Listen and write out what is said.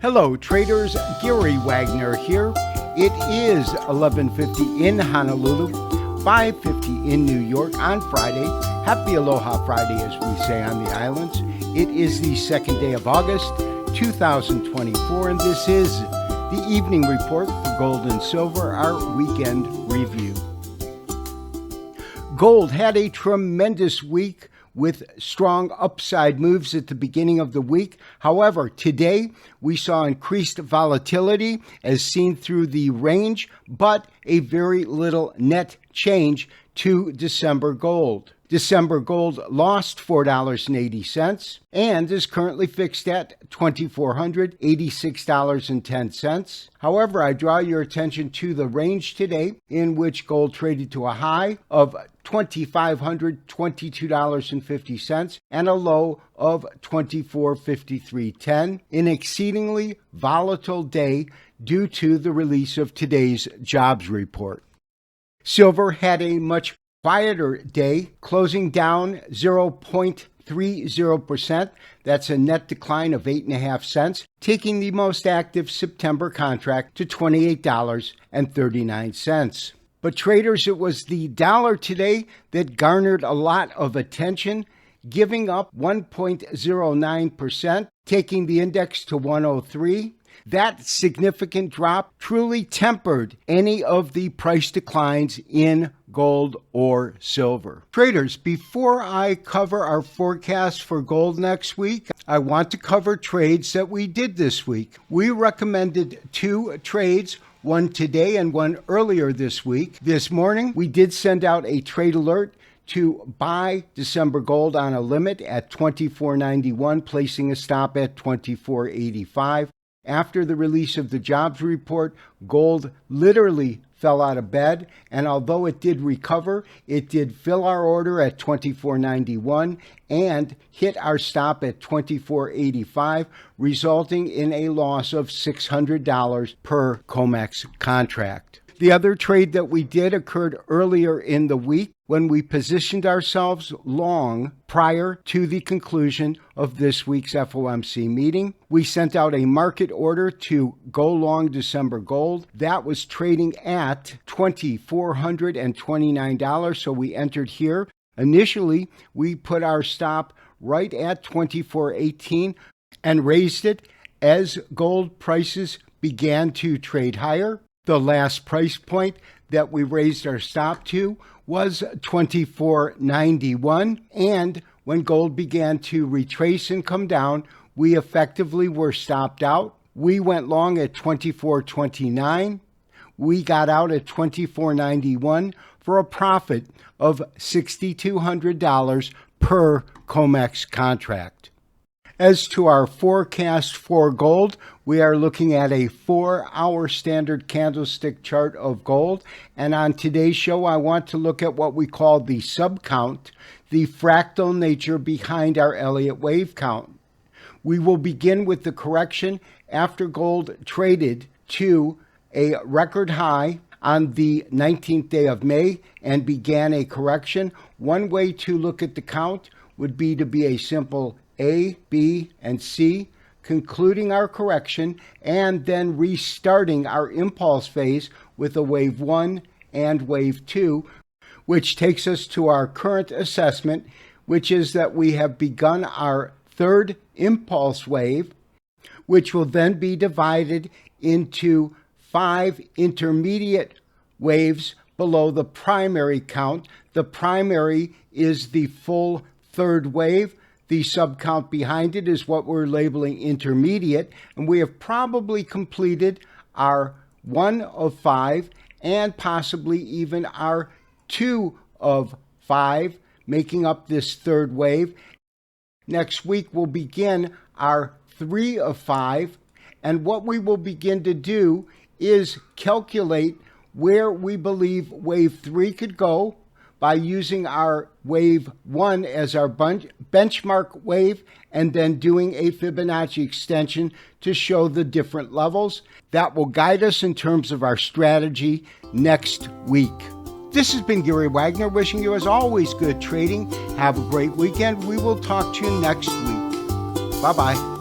Hello traders, Gary Wagner here. It is 11:50 in Honolulu, 5:50 in New York on Friday. Happy Aloha Friday, as we say on the islands. It is the second day of August, 2024, and this is the evening report for gold and silver, our weekend review. Gold had a tremendous week with strong upside moves at the beginning of the week. However, today we saw increased volatility as seen through the range, but a very little net change to December gold. December gold lost $4.80 and is currently fixed at $2,486.10. However, I draw your attention to the range today in which gold traded to a high of $2,522.50 and a low of $2,453.10, an exceedingly volatile day due to the release of today's jobs report. Silver had a much quieter day, closing down 0.30%. That's a net decline of 8.5 cents, taking the most active September contract to $28.39. But traders, it was the dollar today that garnered a lot of attention, giving up 1.09%, taking the index to 103. That significant drop truly tempered any of the price declines in gold or silver. Traders, before I cover our forecast for gold next week, I want to cover trades that we did this week. We recommended 2 trades, one today and one earlier this week. This morning, we did send out a trade alert to buy December gold on a limit at $24.91, placing a stop at $24.85. After the release of the jobs report, gold literally fell out of bed, and although it did recover, it did fill our order at $24.91 and hit our stop at $24.85, resulting in a loss of $600 per COMEX contract. The other trade that we did occurred earlier in the week when we positioned ourselves long prior to the conclusion of this week's FOMC meeting. We sent out a market order to go long December gold. That was trading at $2,429, so we entered here. Initially, we put our stop right at $24.18 and raised it as gold prices began to trade higher. The last price point that we raised our stop to was $24.91, and when gold began to retrace and come down, we effectively were stopped out. We went long at $24.29. We got out at $24.91 for a profit of $6,200 per COMEX contract. As to our forecast for gold, we are looking at a 4-hour standard candlestick chart of gold. And on today's show, I want to look at what we call the subcount, the fractal nature behind our Elliott wave count. We will begin with the correction after gold traded to a record high on the 19th day of May and began a correction. One way to look at the count would be to be a simple A, B, and C, concluding our correction and then restarting our impulse phase with a wave 1 and wave 2, which takes us to our current assessment, which is that we have begun our third impulse wave, which will then be divided into 5 intermediate waves below the primary count. The primary is the full third wave. The subcount behind it is what we're labeling intermediate, and we have probably completed our 1 of 5 and possibly even our 2 of 5, making up this third wave. Next week we'll begin our 3 of 5, and what we will begin to do is calculate where we believe wave 3 could go by using our wave 1 as our benchmark wave and then doing a Fibonacci extension to show the different levels. That will guide us in terms of our strategy next week. This has been Gary Wagner wishing you, as always, good trading. Have a great weekend. We will talk to you next week. Bye-bye.